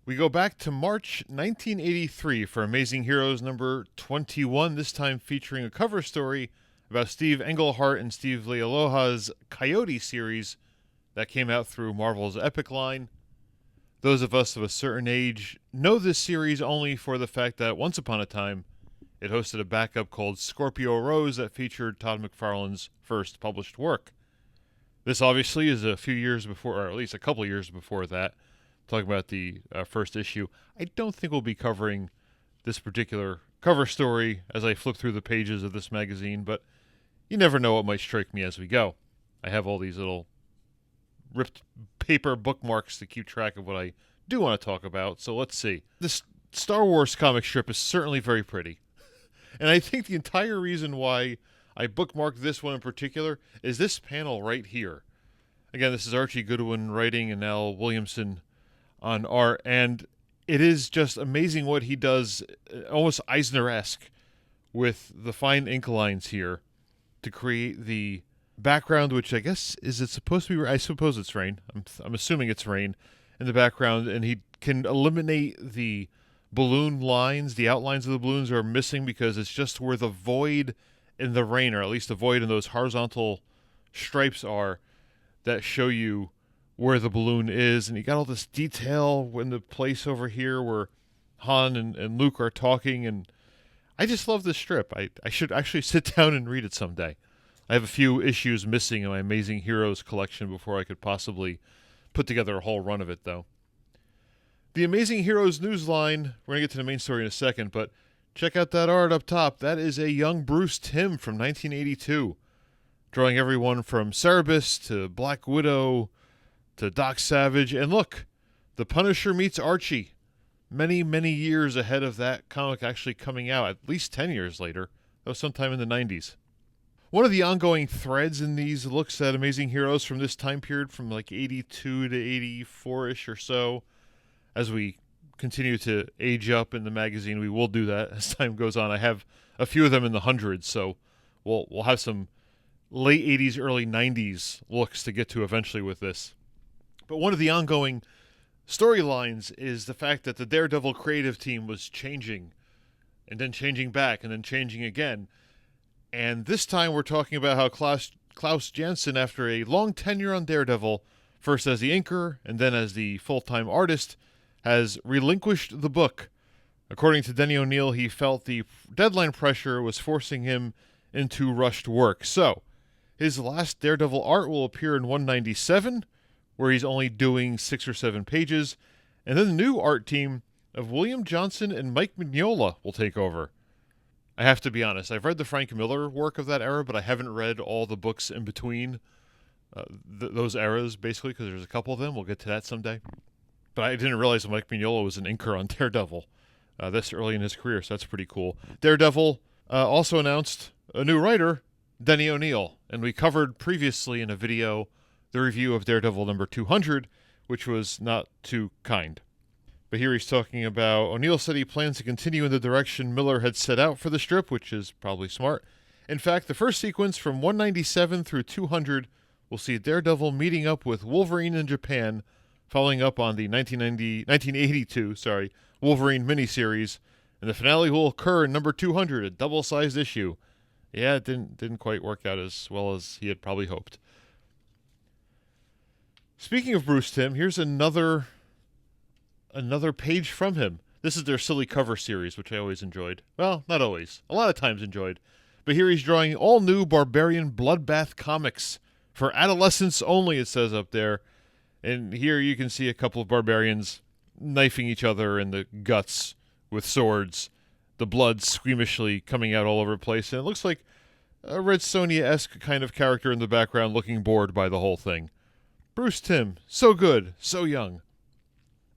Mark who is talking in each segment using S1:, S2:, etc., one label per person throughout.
S1: We go back to March 1983 for Amazing Heroes number 21, this time featuring a cover story about Steve Englehart and Steve Leialoha's Coyote series that came out through Marvel's Epic line. Those of us of a certain age know this series only for the fact that once upon a time, it hosted a backup called Scorpio Rose that featured Todd McFarlane's first published work. This obviously is a few years before, or at least a couple years before that, talking about the first issue. I don't think we'll be covering this particular cover story as I flip through the pages of this magazine, but you never know what might strike me as we go. I have all these little ripped paper bookmarks to keep track of what I do want to talk about, so let's see. This Star Wars comic strip is certainly very pretty. And I think the entire reason why I bookmarked this one in particular is this panel right here. Again, this is Archie Goodwin writing and Al Williamson on art, and it is just amazing what he does, almost Eisner-esque, with the fine ink lines here to create the background, which I guess, is it supposed to be, I suppose it's rain. I'm assuming it's rain in the background, and he can eliminate the balloon lines. The outlines of the balloons are missing because it's just where the void in the rain, or at least the void in those horizontal stripes are, that show you where the balloon is. And you got all this detail in the place over here where Han and Luke are talking, and I just love this strip. I should actually sit down and read it someday. I have a few issues missing in my Amazing Heroes collection before I could possibly put together a whole run of it, though. The Amazing Heroes newsline, we're going to get to the main story in a second, but check out that art up top. That is a young Bruce Timm from 1982, drawing everyone from Cerebus to Black Widow to Doc Savage. And look, the Punisher meets Archie. Many, many years ahead of that comic actually coming out, at least 10 years later. That was sometime in the 90s. One of the ongoing threads in these looks at Amazing Heroes from this time period, from like 82 to 84-ish or so, as we continue to age up in the magazine. We will do that as time goes on. I have a few of them in the hundreds, so we'll have some late 80s, early 90s looks to get to eventually with this. But one of the ongoing storylines is the fact that the Daredevil creative team was changing, and then changing back, and then changing again. And this time we're talking about how Klaus Janson, after a long tenure on Daredevil, first as the inker and then as the full-time artist, has relinquished the book. According to Denny O'Neil, he felt the deadline pressure was forcing him into rushed work. So, his last Daredevil art will appear in 197, where he's only doing 6 or 7 pages, and then the new art team of William Johnson and Mike Mignola will take over. I have to be honest, I've read the Frank Miller work of that era, but I haven't read all the books in between those eras, basically, because there's a couple of them. We'll get to that someday. But I didn't realize that Mike Mignola was an inker on Daredevil this early in his career, so that's pretty cool. Daredevil also announced a new writer, Denny O'Neil, and we covered previously in a video the review of Daredevil number 200, which was not too kind. But here he's talking about, O'Neil said he plans to continue in the direction Miller had set out for the strip, which is probably smart. In fact, the first sequence from 197 through 200 will see Daredevil meeting up with Wolverine in Japan, following up on the 1982 Wolverine miniseries, and the finale will occur in number 200, a double-sized issue. Yeah, it didn't quite work out as well as he had probably hoped. Speaking of Bruce Timm, here's another page from him. This is their silly cover series, which I always enjoyed. Well, not always. A lot of times enjoyed. But here he's drawing all new Barbarian Bloodbath comics for adolescents only, it says up there. And here you can see a couple of barbarians knifing each other in the guts with swords. The blood squeamishly coming out all over the place. And it looks like a Red Sonja-esque kind of character in the background looking bored by the whole thing. Bruce Timm, so good, so young.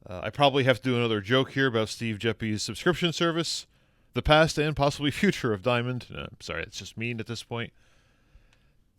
S1: I probably have to do another joke here about Steve Geppe's subscription service, the past and possibly future of Diamond. I'm sorry, it's just mean at this point.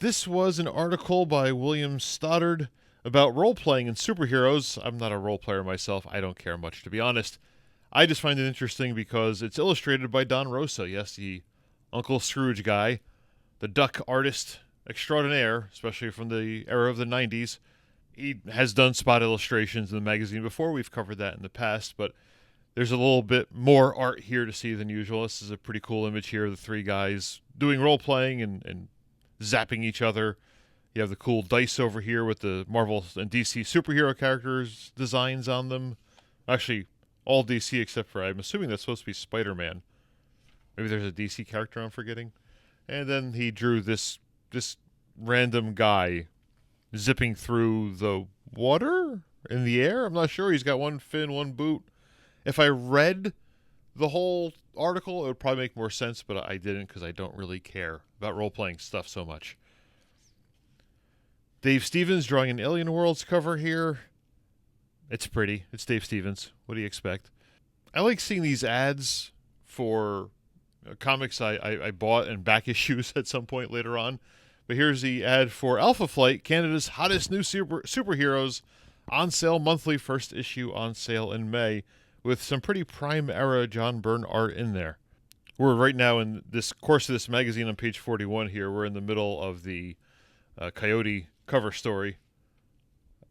S1: This was an article by William Stoddard about role-playing and superheroes. I'm not a role-player myself. I don't care much, to be honest. I just find it interesting because it's illustrated by Don Rosa. Yes, the Uncle Scrooge guy, the duck artist extraordinaire, especially from the era of the 90s. He has done spot illustrations in the magazine before. We've covered that in the past, but there's a little bit more art here to see than usual. This is a pretty cool image here of the three guys doing role-playing and zapping each other. You have the cool dice over here with the Marvel and DC superhero characters designs on them. Actually, all DC except for, I'm assuming that's supposed to be Spider-Man. Maybe there's a DC character I'm forgetting. And then he drew this random guy zipping through the water in the air. I'm not sure. He's got one fin, one boot. If I read the whole article, it would probably make more sense, but I didn't because I don't really care about role-playing stuff so much. Dave Stevens drawing an Alien Worlds cover here. It's pretty. It's Dave Stevens. What do you expect? I like seeing these ads for comics I bought and back issues at some point later on. But here's the ad for Alpha Flight, Canada's hottest new superheroes, on sale monthly, first issue on sale in May, with some pretty prime era John Byrne art in there. We're right now in this course of this magazine on page 41 here. We're in the middle of the Coyote cover story.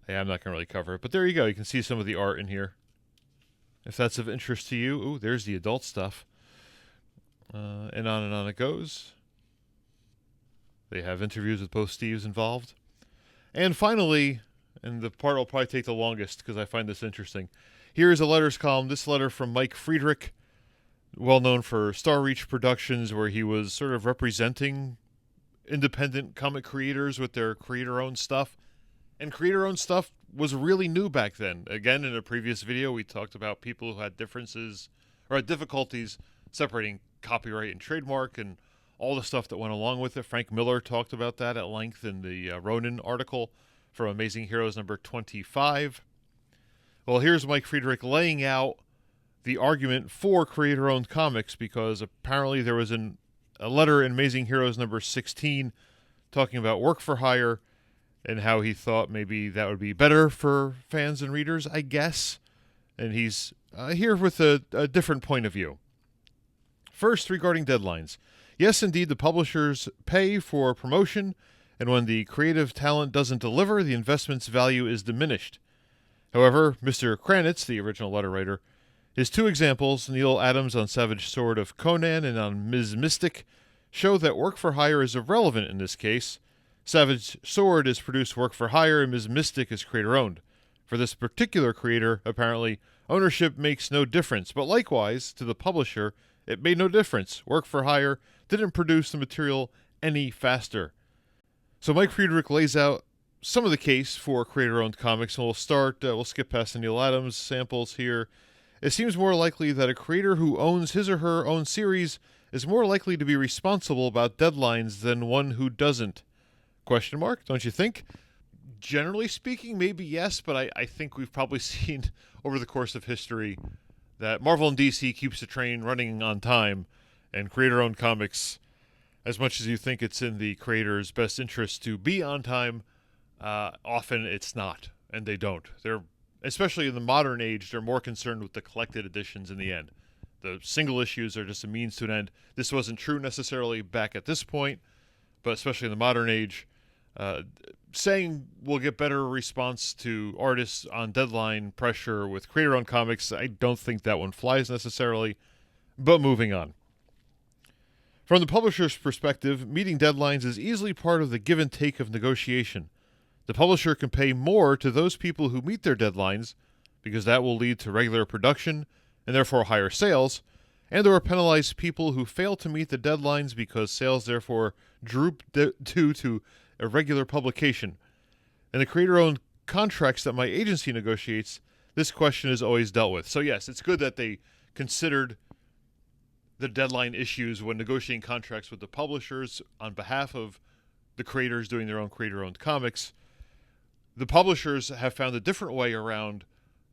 S1: Yeah, I'm not going to really cover it, but there you go. You can see some of the art in here. If that's of interest to you. Ooh, there's the adult stuff. And on it goes. They have interviews with both Steves involved. And finally, and the part will probably take the longest because I find this interesting, here is a letters column. This letter from Mike Friedrich, well known for Star Reach Productions, where he was sort of representing independent comic creators with their creator-owned stuff. And creator-owned stuff was really new back then. Again, in a previous video, we talked about people who had differences or had difficulties separating copyright and trademark and all the stuff that went along with it. Frank Miller talked about that at length in the Ronin article from Amazing Heroes number 25. Well, here's Mike Friedrich laying out the argument for creator-owned comics, because apparently there was a letter in Amazing Heroes number 16 talking about work for hire and how he thought maybe that would be better for fans and readers, I guess. And he's here with a different point of view. First, regarding deadlines. Yes, indeed, the publishers pay for promotion, and when the creative talent doesn't deliver, the investment's value is diminished. However, Mr. Kranitz, the original letter writer, his two examples, Neil Adams on Savage Sword of Conan and on Ms. Mystic, show that work for hire is irrelevant in this case. Savage Sword is produced work for hire, and Ms. Mystic is creator-owned. For this particular creator, apparently, ownership makes no difference, but likewise, to the publisher, it made no difference. Work for hire didn't produce the material any faster. So Mike Friedrich lays out some of the case for creator-owned comics, and we'll skip past the Neil Adams samples here. It seems more likely that a creator who owns his or her own series is more likely to be responsible about deadlines than one who doesn't. Question mark, don't you think? Generally speaking, maybe yes, but I think we've probably seen over the course of history that Marvel and DC keeps the train running on time, and creator-owned comics, as much as you think it's in the creator's best interest to be on time, often it's not, and they don't. They're, especially in the modern age, they're more concerned with the collected editions in the end. The single issues are just a means to an end. This wasn't true necessarily back at this point, but especially in the modern age, saying we'll get better response to artists on deadline pressure with creator-owned comics, I don't think that one flies necessarily, but moving on. From the publisher's perspective, meeting deadlines is easily part of the give and take of negotiation. The publisher can pay more to those people who meet their deadlines, because that will lead to regular production and therefore higher sales, and/or penalize people who fail to meet the deadlines because sales therefore droop due to irregular publication. In the creator-owned contracts that my agency negotiates, this question is always dealt with. So yes, it's good that they considered the deadline issues when negotiating contracts with the publishers on behalf of the creators doing their own creator-owned comics. The publishers have found a different way around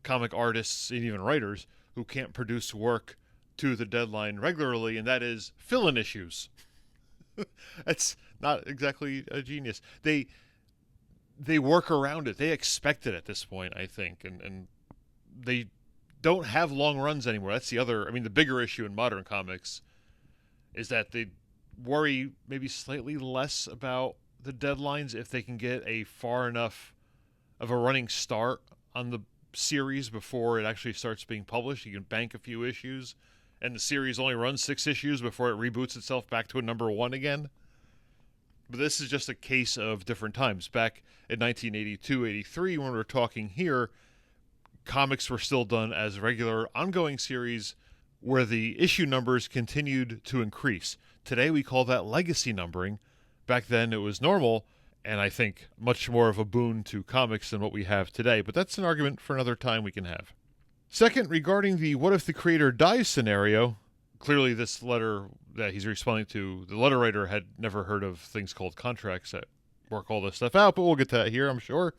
S1: comic artists and even writers who can't produce work to the deadline regularly, and that is fill-in issues. That's not exactly a genius. They work around it. They expect it at this point, I think, and they don't have long runs anymore. That's the other, the bigger issue in modern comics is that they worry maybe slightly less about the deadlines if they can get a far enough of a running start on the series before it actually starts being published. You can bank a few issues, and the series only runs 6 issues before it reboots itself back to a number 1 again. But this is just a case of different times. Back in 1982-83, when we were talking here, comics were still done as regular ongoing series where the issue numbers continued to increase. Today we call that legacy numbering. Back then it was normal, and I think much more of a boon to comics than what we have today. But that's an argument for another time we can have. Second, regarding the what if the creator dies scenario, clearly this letter that he's responding to, the letter writer had never heard of things called contracts that work all this stuff out, but we'll get to that here, I'm sure.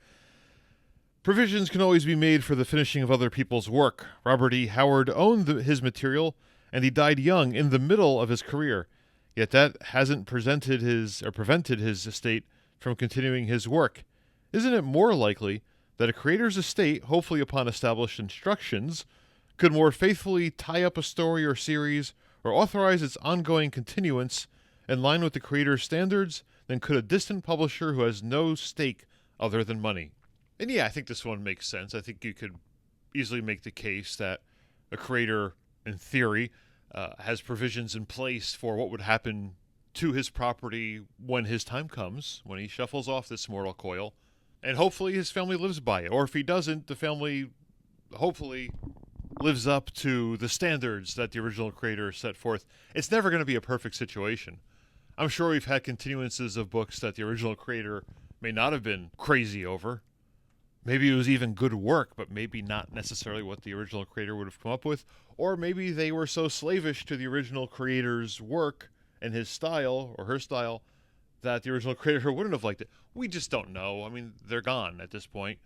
S1: Provisions can always be made for the finishing of other people's work. Robert E. Howard owned his material, and he died young in the middle of his career. Yet that hasn't prevented his estate from continuing his work. Isn't it more likely that a creator's estate, hopefully upon established instructions, could more faithfully tie up a story or series or authorize its ongoing continuance in line with the creator's standards than could a distant publisher who has no stake other than money? And yeah, I think this one makes sense. I think you could easily make the case that a creator, in theory, has provisions in place for what would happen to his property when his time comes, when he shuffles off this mortal coil, and hopefully his family lives by it. Or if he doesn't, the family hopefully lives up to the standards that the original creator set forth. It's never going to be a perfect situation. I'm sure we've had continuances of books that the original creator may not have been crazy over. Maybe it was even good work, but maybe not necessarily what the original creator would have come up with. Or maybe they were so slavish to the original creator's work and his style, or her style, that the original creator wouldn't have liked it. We just don't know. I mean, they're gone at this point.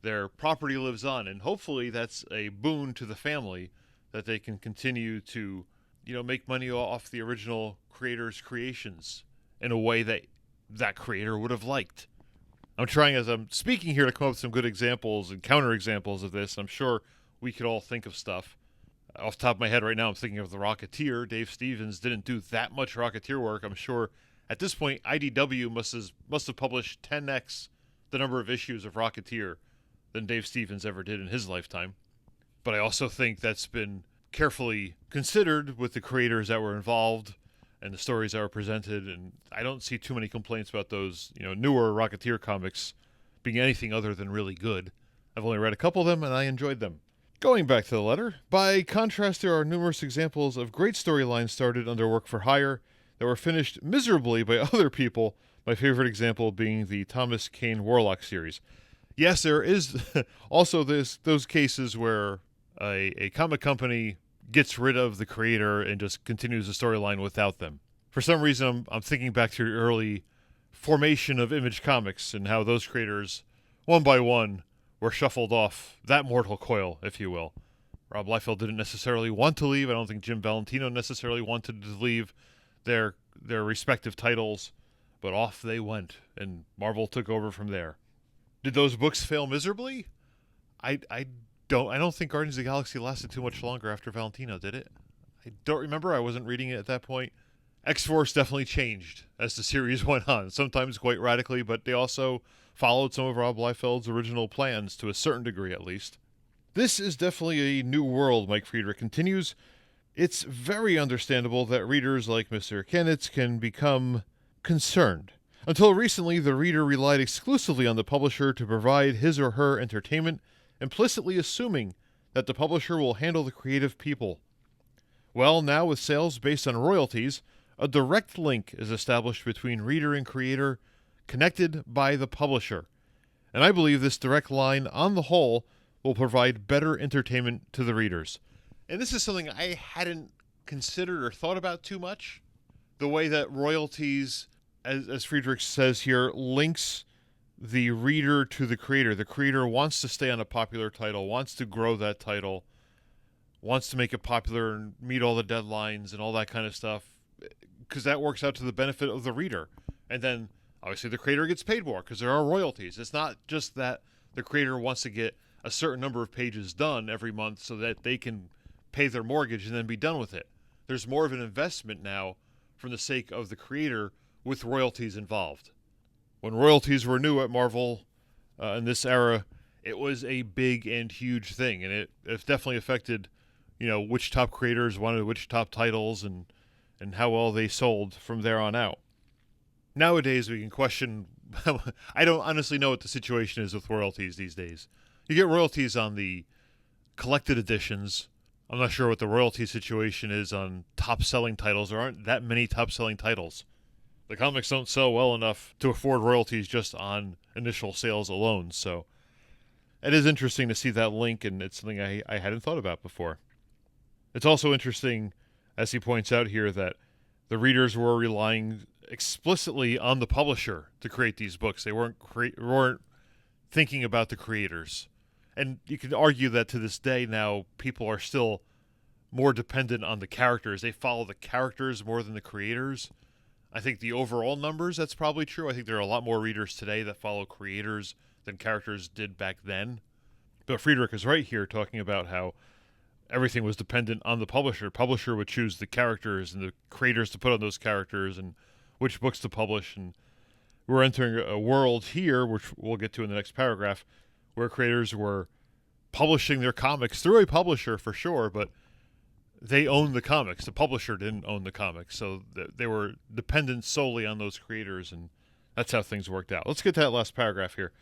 S1: Their property lives on, and hopefully that's a boon to the family that they can continue to, make money off the original creator's creations in a way that that creator would have liked. I'm trying, as I'm speaking here, to come up with some good examples and counterexamples of this. I'm sure we could all think of stuff. Off the top of my head right now, I'm thinking of The Rocketeer. Dave Stevens didn't do that much Rocketeer work. I'm sure at this point, IDW must have published 10x the number of issues of Rocketeer than Dave Stevens ever did in his lifetime. But I also think that's been carefully considered with the creators that were involved and the stories that were presented, and I don't see too many complaints about those, newer Rocketeer comics being anything other than really good. I've only read a couple of them, and I enjoyed them. Going back to the letter, by contrast, there are numerous examples of great storylines started under work for hire that were finished miserably by other people, my favorite example being the Thomas Kane Warlock series. Yes, there is also those cases where a comic company gets rid of the creator and just continues the storyline without them. For some reason, I'm thinking back to the early formation of Image Comics and how those creators, one by one, were shuffled off that mortal coil, if you will. Rob Liefeld didn't necessarily want to leave. I don't think Jim Valentino necessarily wanted to leave their respective titles, but off they went, and Marvel took over from there. Did those books fail miserably? I don't think Guardians of the Galaxy lasted too much longer after Valentino, did it? I don't remember. I wasn't reading it at that point. X-Force definitely changed as the series went on, sometimes quite radically, but they also followed some of Rob Liefeld's original plans, to a certain degree at least. This is definitely a new world, Mike Friedrich continues. It's very understandable that readers like Mr. Kennitz can become concerned. Until recently, the reader relied exclusively on the publisher to provide his or her entertainment, implicitly assuming that the publisher will handle the creative people. Well, now with sales based on royalties, a direct link is established between reader and creator, connected by the publisher. And I believe this direct line, on the whole, will provide better entertainment to the readers. And this is something I hadn't considered or thought about too much. The way that royalties, as Friedrich says here, links the reader to the creator. The creator wants to stay on a popular title, wants to grow that title, wants to make it popular and meet all the deadlines and all that kind of stuff, because that works out to the benefit of the reader. And then, obviously, the creator gets paid more because there are royalties. It's not just that the creator wants to get a certain number of pages done every month so that they can pay their mortgage and then be done with it. There's more of an investment now from the sake of the creator with royalties involved. When royalties were new at Marvel, in this era, it was a big and huge thing, and it definitely affected, which top creators wanted which top titles and how well they sold from there on out. Nowadays, we can question. I don't honestly know what the situation is with royalties these days. You get royalties on the collected editions. I'm not sure what the royalty situation is on top-selling titles. There aren't that many top-selling titles. The comics don't sell well enough to afford royalties just on initial sales alone, so it is interesting to see that link, and it's something I hadn't thought about before. It's also interesting, as he points out here, that the readers were relying explicitly on the publisher to create these books. They weren't thinking about the creators. And you can argue that to this day now, people are still more dependent on the characters. They follow the characters more than the creators. I think the overall numbers, that's probably true. I think there are a lot more readers today that follow creators than characters did back then. But Friedrich is right here talking about how everything was dependent on the publisher. Publisher would choose the characters and the creators to put on those characters and which books to publish. And we're entering a world here, which we'll get to in the next paragraph, where creators were publishing their comics through a publisher for sure, but they owned the comics. The publisher didn't own the comics, so they were dependent solely on those creators, and that's how things worked out. Let's get to that last paragraph here.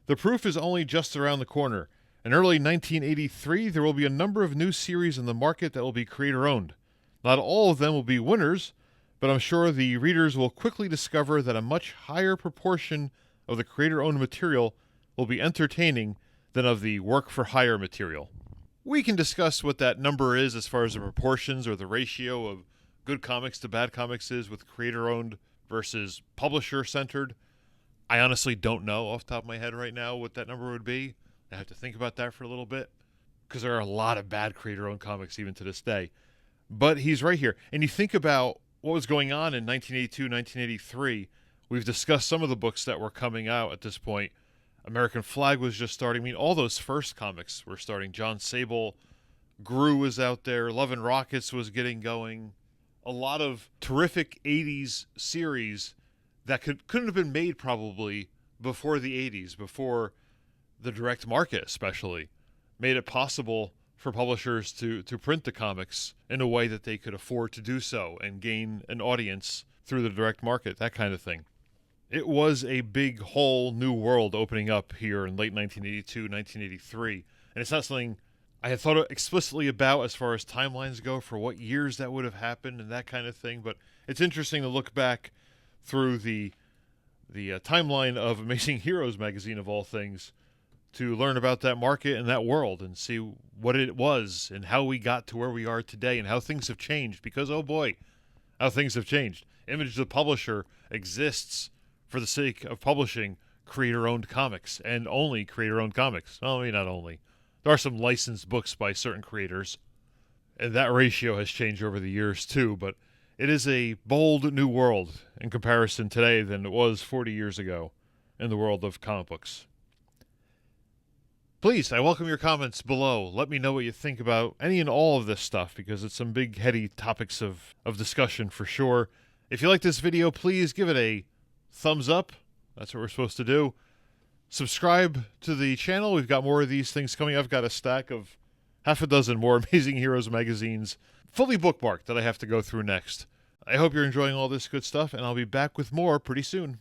S1: The proof is only just around the corner. In early 1983, there will be a number of new series in the market that will be creator-owned. Not all of them will be winners, but I'm sure the readers will quickly discover that a much higher proportion of the creator-owned material will be entertaining than of the work-for-hire material. We can discuss what that number is as far as the proportions or the ratio of good comics to bad comics is with creator-owned versus publisher-centered. I honestly don't know off the top of my head right now what that number would be. I have to think about that for a little bit because there are a lot of bad creator-owned comics even to this day. But he's right here. And you think about what was going on in 1982, 1983. We've discussed some of the books that were coming out at this point. American Flag was just starting. I mean, all those first comics were starting. John Sable, Gru was out there. Love and Rockets was getting going. A lot of terrific 80s series that couldn't have been made probably before the 80s, before the direct market especially made it possible for publishers to print the comics in a way that they could afford to do so and gain an audience through the direct market, that kind of thing. It was a big whole new world opening up here in late 1982, 1983. And it's not something I had thought explicitly about as far as timelines go for what years that would have happened and that kind of thing. But it's interesting to look back through the timeline of Amazing Heroes magazine, of all things, to learn about that market and that world and see what it was and how we got to where we are today and how things have changed. Because, oh boy, how things have changed. Image the Publisher exists for the sake of publishing creator-owned comics, and only creator-owned comics. Well, I mean, not only. There are some licensed books by certain creators, and that ratio has changed over the years too, but it is a bold new world in comparison today than it was 40 years ago in the world of comic books. Please, I welcome your comments below. Let me know what you think about any and all of this stuff, because it's some big, heady topics of discussion for sure. If you like this video, please give it a thumbs up. That's what we're supposed to do. Subscribe to the channel. We've got more of these things coming. I've got a stack of half a dozen more Amazing Heroes magazines fully bookmarked that I have to go through next. I hope you're enjoying all this good stuff, and I'll be back with more pretty soon.